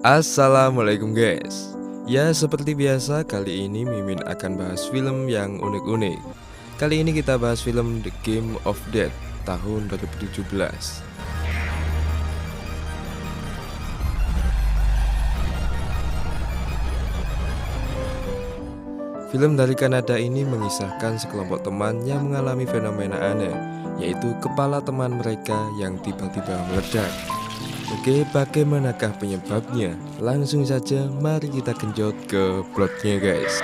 Assalamualaikum guys. Ya seperti biasa kali ini Mimin akan bahas film yang unik-unik. Kali ini kita bahas film The Game of Death tahun 2017. Film dari Kanada ini mengisahkan sekelompok teman yang mengalami fenomena aneh, yaitu kepala teman mereka yang tiba-tiba meledak. Oke, bagaimanakah penyebabnya? Langsung saja mari kita genjot ke plotnya guys.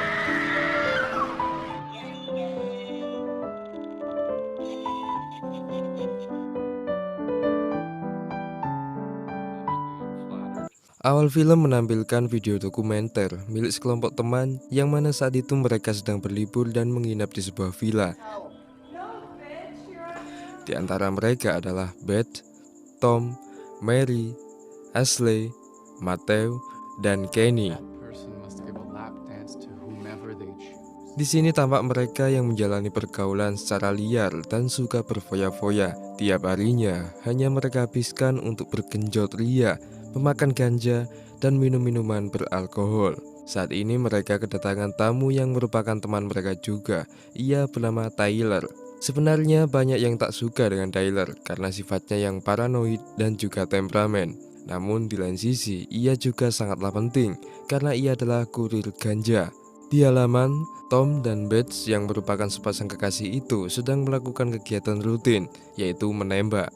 Awal film menampilkan video dokumenter milik sekelompok teman yang mana saat itu mereka sedang berlibur dan menginap di sebuah villa. Di antara mereka adalah Beth, Tom, Mary, Ashley, Matthew, dan Kenny. Di sini tampak mereka yang menjalani pergaulan secara liar dan suka berfoya-foya. Tiap harinya hanya mereka habiskan untuk bergenjot ria, memakan ganja, dan minum minuman beralkohol. Saat ini mereka kedatangan tamu yang merupakan teman mereka juga. Ia bernama Tyler. Sebenarnya banyak yang tak suka dengan Tyler karena sifatnya yang paranoid dan juga temperamen. Namun di lain sisi ia juga sangatlah penting karena ia adalah kurir ganja. Di halaman, Tom dan Beth yang merupakan sepasang kekasih itu sedang melakukan kegiatan rutin, yaitu menembak.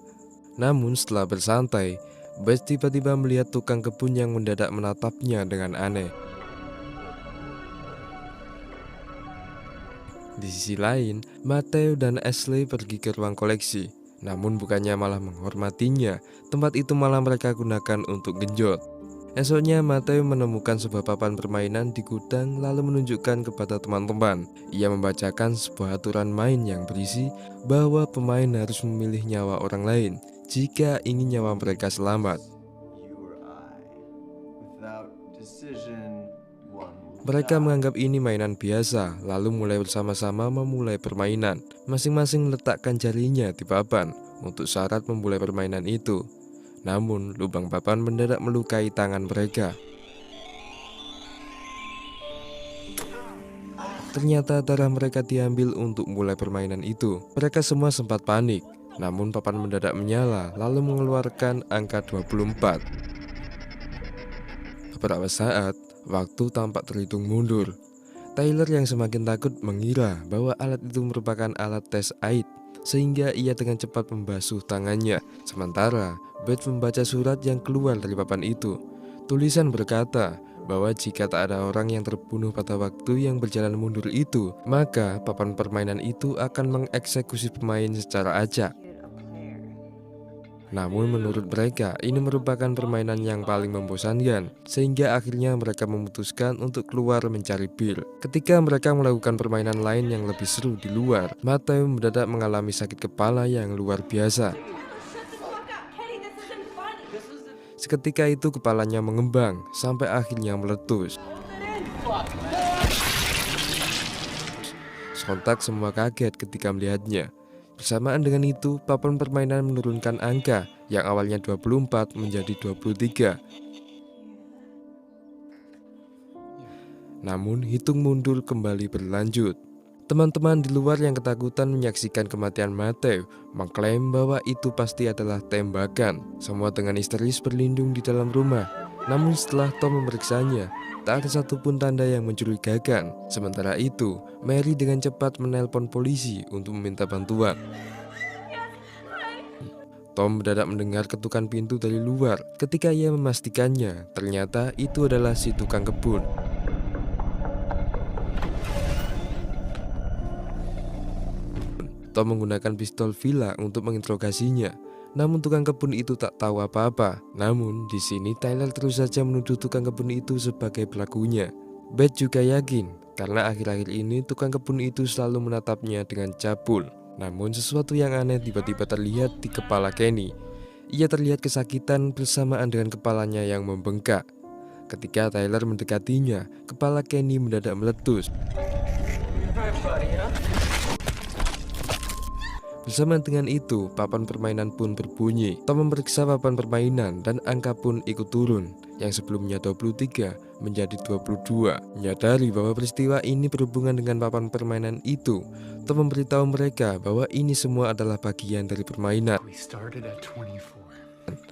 Namun setelah bersantai, Beth tiba-tiba melihat tukang kebun yang mendadak menatapnya dengan aneh. Di sisi lain, Matthew dan Ashley pergi ke ruang koleksi. Namun bukannya malah menghormatinya, tempat itu malah mereka gunakan untuk genjot. Esoknya Matthew menemukan sebuah papan permainan di gudang lalu menunjukkan kepada teman-teman. Ia membacakan sebuah aturan main yang berisi bahwa pemain harus memilih nyawa orang lain jika ingin nyawa mereka selamat. Mereka menganggap ini mainan biasa, lalu mulai bersama-sama memulai permainan. Masing-masing meletakkan jarinya di papan untuk syarat memulai permainan itu. Namun, lubang papan mendadak melukai tangan mereka. Ternyata darah mereka diambil untuk mulai permainan itu. Mereka semua sempat panik. Namun papan mendadak menyala lalu mengeluarkan angka 24. Beberapa saat, waktu tampak terhitung mundur. Tyler yang semakin takut mengira bahwa alat itu merupakan alat tes aid, sehingga ia dengan cepat membasuh tangannya. Sementara Beth membaca surat yang keluar dari papan itu. Tulisan berkata bahwa jika tak ada orang yang terbunuh pada waktu yang berjalan mundur itu, maka papan permainan itu akan mengeksekusi pemain secara acak. Namun menurut mereka ini merupakan permainan yang paling membosankan, sehingga akhirnya mereka memutuskan untuk keluar mencari Bill. Ketika mereka melakukan permainan lain yang lebih seru di luar, Matthew mendadak mengalami sakit kepala yang luar biasa. Seketika itu kepalanya mengembang sampai akhirnya meletus. Sontak semua kaget ketika melihatnya. Bersamaan dengan itu, papan permainan menurunkan angka yang awalnya 24 menjadi 23. Namun hitung mundur kembali berlanjut. Teman-teman di luar yang ketakutan menyaksikan kematian Matthew mengklaim bahwa itu pasti adalah tembakan. Semua dengan histeris berlindung di dalam rumah. Namun setelah Tom memeriksanya, tak ada satupun tanda yang mencurigakan. Sementara itu, Mary dengan cepat menelpon polisi untuk meminta bantuan. Tom mendadak mendengar ketukan pintu dari luar. Ketika ia memastikannya, ternyata itu adalah si tukang kebun. Tom menggunakan pistol villa untuk menginterogasinya. Namun tukang kebun itu tak tahu apa-apa. Namun di sini Tyler terus saja menuduh tukang kebun itu sebagai pelakunya. Beth juga yakin karena akhir-akhir ini tukang kebun itu selalu menatapnya dengan cabul. Namun sesuatu yang aneh tiba-tiba terlihat di kepala Kenny. Ia terlihat kesakitan bersamaan dengan kepalanya yang membengkak. Ketika Tyler mendekatinya, kepala Kenny mendadak meletus. Bersama dengan itu, papan permainan pun berbunyi. Tom memeriksa papan permainan dan angka pun ikut turun. yang sebelumnya 23 menjadi 22. Menyadari bahwa peristiwa ini berhubungan dengan papan permainan itu, Tom memberitahu mereka bahwa ini semua adalah bagian dari permainan.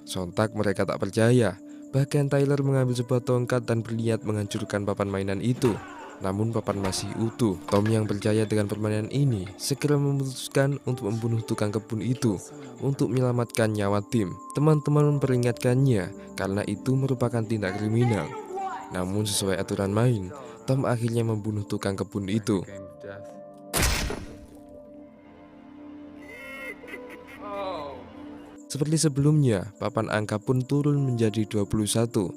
Sontak mereka tak percaya. Bahkan Tyler mengambil sebuah tongkat dan berniat menghancurkan papan mainan itu. Namun papan masih utuh. Tom yang percaya dengan permainan ini segera memutuskan untuk membunuh tukang kebun itu untuk menyelamatkan nyawa Tim. Teman-teman memperingatkannya karena itu merupakan tindak kriminal. Namun sesuai aturan main, Tom akhirnya membunuh tukang kebun itu. Seperti sebelumnya, papan angka pun turun menjadi 21.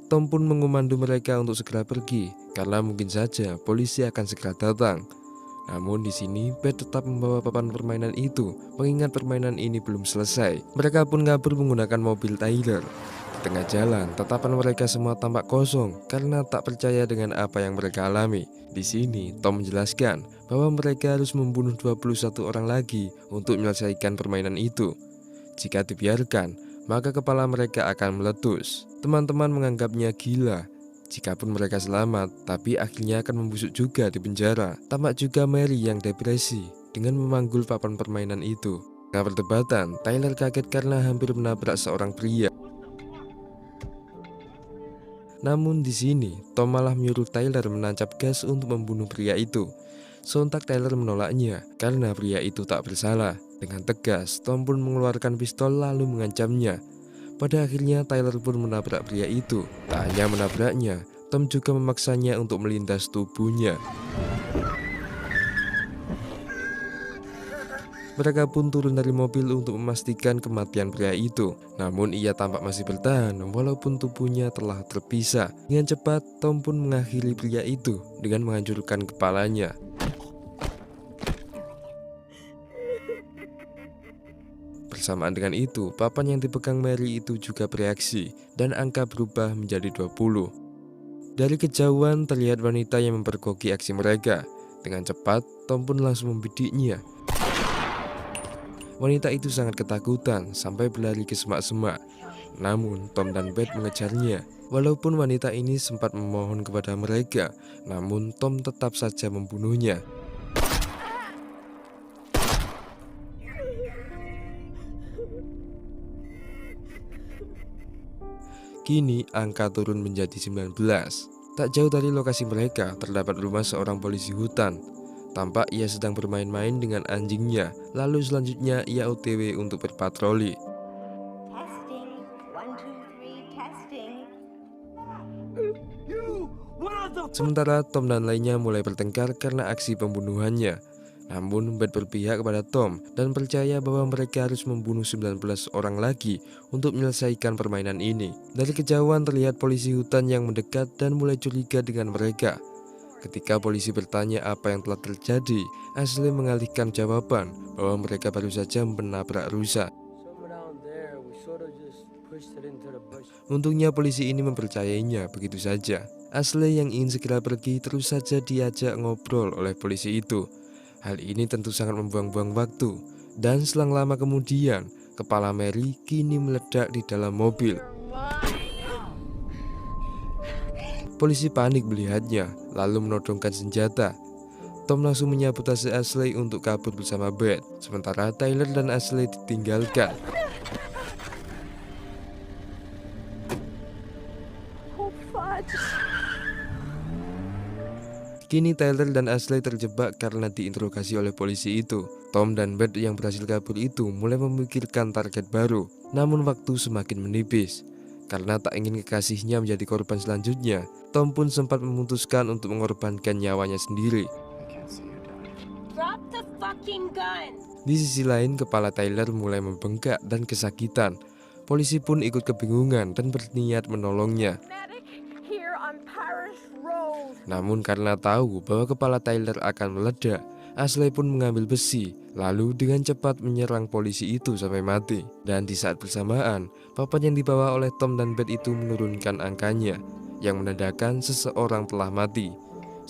Tom pun mengumandu mereka untuk segera pergi karena mungkin saja polisi akan segera datang. Namun di sini Beth tetap membawa papan permainan itu, mengingat permainan ini belum selesai. Mereka pun kabur menggunakan mobil Tyler. Di tengah jalan, tatapan mereka semua tampak kosong karena tak percaya dengan apa yang mereka alami. Di sini Tom menjelaskan bahwa mereka harus membunuh 21 orang lagi untuk menyelesaikan permainan itu. Jika dibiarkan, maka kepala mereka akan meletus. Teman-teman menganggapnya gila. Jikapun mereka selamat, tapi akhirnya akan membusuk juga di penjara. Tampak juga Mary yang depresi dengan memanggul papan permainan itu. Tengah perdebatan, Tyler kaget karena hampir menabrak seorang pria. Namun di sini, Tom malah menyuruh Tyler menancap gas untuk membunuh pria itu. Sontak Tyler menolaknya karena pria itu tak bersalah. Dengan tegas, Tom pun mengeluarkan pistol lalu mengancamnya. Pada akhirnya Tyler pun menabrak pria itu. Tak hanya menabraknya, Tom juga memaksanya untuk melindas tubuhnya. Mereka pun turun dari mobil untuk memastikan kematian pria itu. Namun ia tampak masih bertahan walaupun tubuhnya telah terpisah. Dengan cepat, Tom pun mengakhiri pria itu dengan menghancurkan kepalanya. Bersamaan dengan itu, papan yang dipegang Mary itu juga bereaksi dan angka berubah menjadi 20. Dari kejauhan terlihat wanita yang mempergoki aksi mereka. Dengan cepat, Tom pun langsung membidiknya. Wanita itu sangat ketakutan sampai berlari ke semak-semak. Namun Tom dan Beth mengejarnya. Walaupun wanita ini sempat memohon kepada mereka, namun Tom tetap saja membunuhnya. Kini angka turun menjadi 19. Tak jauh dari lokasi mereka terdapat rumah seorang polisi hutan. Tampak ia sedang bermain-main dengan anjingnya. Lalu selanjutnya ia OTW untuk berpatroli. Testing. 1, 2, 3, testing. Sementara Tom dan lainnya mulai bertengkar karena aksi pembunuhannya. Namun Beth berpihak kepada Tom dan percaya bahwa mereka harus membunuh 19 orang lagi untuk menyelesaikan permainan ini. Dari kejauhan terlihat polisi hutan yang mendekat dan mulai curiga dengan mereka. Ketika polisi bertanya apa yang telah terjadi, Ashley mengalihkan jawaban bahwa mereka baru saja menabrak rusa. Untungnya polisi ini mempercayainya begitu saja. Ashley yang ingin segera pergi terus saja diajak ngobrol oleh polisi itu. Hal ini tentu sangat membuang-buang waktu. Dan selang lama kemudian, kepala Mary kini meledak di dalam mobil. Polisi panik melihatnya, lalu menodongkan senjata. Tom langsung menyabotase Ashley untuk kabur bersama Beth. Sementara Tyler dan Ashley ditinggalkan. Kini Tyler dan Ashley terjebak karena diinterogasi oleh polisi itu. Tom dan Beth yang berhasil kabur itu mulai memikirkan target baru. Namun waktu semakin menipis. Karena tak ingin kekasihnya menjadi korban selanjutnya, Tom pun sempat memutuskan untuk mengorbankan nyawanya sendiri. Drop the fucking gun. Di sisi lain, kepala Tyler mulai membengkak dan kesakitan. Polisi pun ikut kebingungan dan berniat menolongnya. Namun karena tahu bahwa kepala Tyler akan meledak, Ashley pun mengambil besi, lalu dengan cepat menyerang polisi itu sampai mati. Dan di saat bersamaan, papan yang dibawa oleh Tom dan Beth itu menurunkan angkanya, yang menandakan seseorang telah mati.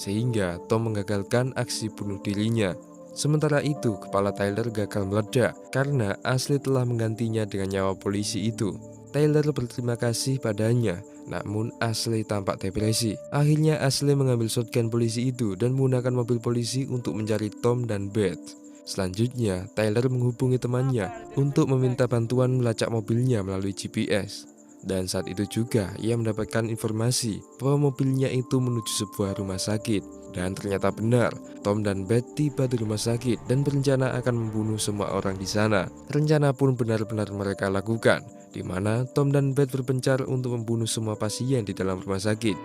Sehingga Tom menggagalkan aksi bunuh dirinya. Sementara itu, kepala Tyler gagal meledak karena Ashley telah menggantinya dengan nyawa polisi itu. Tyler berterima kasih padanya, namun Ashley tampak depresi. Akhirnya Ashley mengambil shotgun polisi itu dan menggunakan mobil polisi untuk mencari Tom dan Beth. Selanjutnya, Tyler menghubungi temannya untuk meminta bantuan melacak mobilnya melalui GPS. Dan saat itu juga ia mendapatkan informasi bahwa mobilnya itu menuju sebuah rumah sakit. Dan ternyata benar, Tom dan Beth tiba di rumah sakit dan berencana akan membunuh semua orang di sana. Rencana pun benar-benar mereka lakukan, di mana Tom dan Beth berpencar untuk membunuh semua pasien di dalam rumah sakit.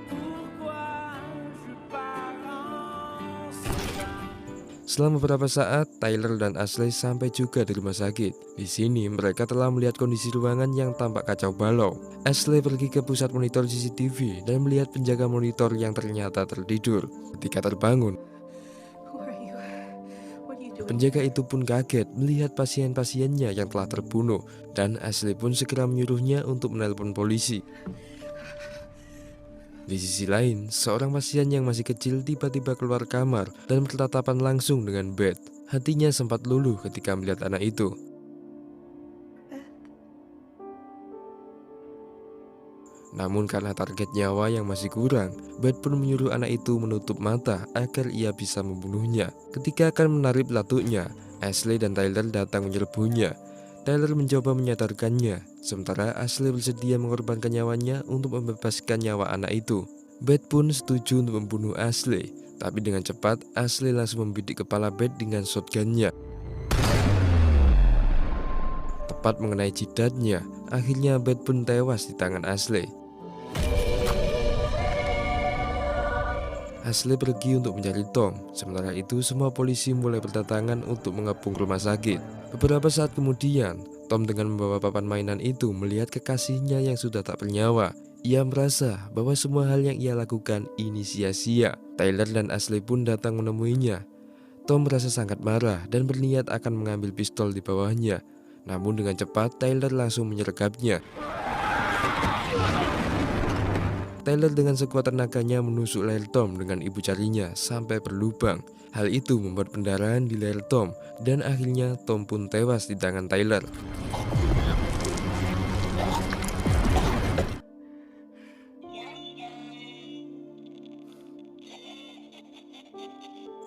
Setelah beberapa saat, Tyler dan Ashley sampai juga di rumah sakit. Di sini mereka telah melihat kondisi ruangan yang tampak kacau balau. Ashley pergi ke pusat monitor CCTV dan melihat penjaga monitor yang ternyata tertidur. Ketika terbangun, Who are you? What are you doing? penjaga itu pun kaget melihat pasien-pasiennya yang telah terbunuh, dan Ashley pun segera menyuruhnya untuk menelpon polisi. Di sisi lain, seorang pasien yang masih kecil tiba-tiba keluar kamar dan bertatapan langsung dengan Beth. Hatinya sempat luluh ketika melihat anak itu. Namun karena target nyawa yang masih kurang, Beth pun menyuruh anak itu menutup mata agar ia bisa membunuhnya. Ketika akan menarik pelatuknya, Ashley dan Tyler datang menyerbunya. Tyler mencoba menyadarkannya, sementara Ashley bersedia mengorbankan nyawanya untuk membebaskan nyawa anak itu. Beth pun setuju untuk membunuh Ashley, tapi dengan cepat Ashley langsung membidik kepala Beth dengan shotgunnya. Tepat mengenai jidatnya, akhirnya Beth pun tewas di tangan Ashley. Ashley pergi untuk mencari Tom, sementara itu semua polisi mulai berdatangan untuk mengepung rumah sakit. Beberapa saat kemudian, Tom dengan membawa papan mainan itu melihat kekasihnya yang sudah tak bernyawa. Ia merasa bahwa semua hal yang ia lakukan ini sia-sia. Tyler dan Ashley pun datang menemuinya. Tom merasa sangat marah dan berniat akan mengambil pistol di bawahnya. Namun dengan cepat Tyler langsung menyergapnya. Tyler dengan sekuat tenaganya menusuk leher Tom dengan ibu jarinya sampai berlubang. Hal itu membuat pendarahan di leher Tom, dan akhirnya Tom pun tewas di tangan Tyler.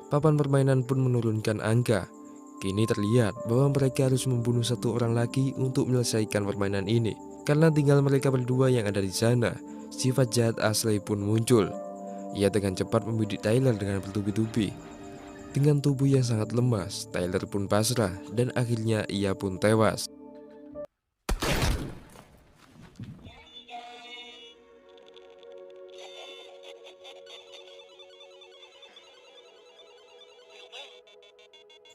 Papan permainan pun menurunkan angka. Kini terlihat bahwa mereka harus membunuh satu orang lagi untuk menyelesaikan permainan ini. Karena tinggal mereka berdua yang ada di sana, sifat jahat Ashley pun muncul. Ia dengan cepat membidik Tyler dengan bertubi-tubi. Dengan tubuh yang sangat lemas, Tyler pun pasrah dan akhirnya ia pun tewas.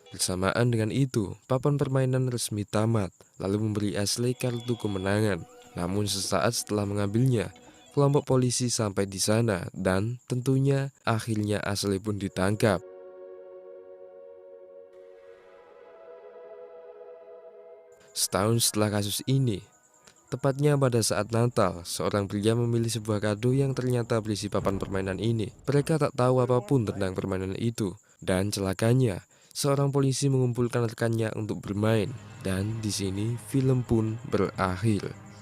Bersamaan dengan itu, papan permainan resmi tamat, lalu memberi Ashley kartu kemenangan. Namun sesaat setelah mengambilnya, kelompok polisi sampai di sana dan tentunya akhirnya Ashley pun ditangkap. Setahun setelah kasus ini, tepatnya pada saat Natal, seorang pria memilih sebuah kado yang ternyata berisi papan permainan ini. Mereka tak tahu apapun tentang permainan itu, dan celakanya, seorang polisi mengumpulkan rekannya untuk bermain. Dan di sini film pun berakhir.